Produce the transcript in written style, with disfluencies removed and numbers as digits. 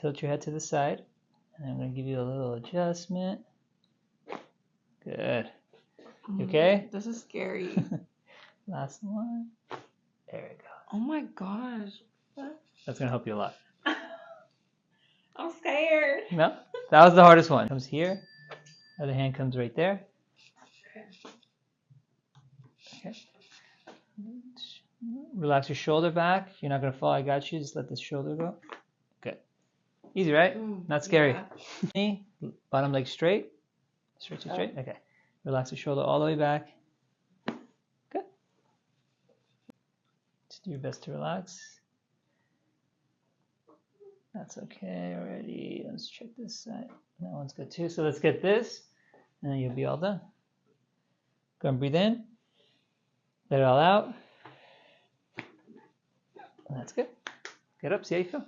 tilt your head to the side. And I'm going to give you a little adjustment. Good. You okay? This is scary. Last one. There we go. Oh my gosh. What? That's going to help you a lot. I'm scared. No, that was the hardest one. Comes here. Other hand comes right there. Okay. Relax your shoulder back. You're not going to fall. I got you. Just let the shoulder go. Good. Easy, right? Not scary. Yeah. Knee, bottom leg straight. Straight. Okay. Relax the shoulder all the way back. Good. Just do your best to relax. That's okay already. Let's check this side. That one's good too. So let's get this, and then you'll be all done. Go and breathe in. Let it all out. And that's good. Get up. See how you feel.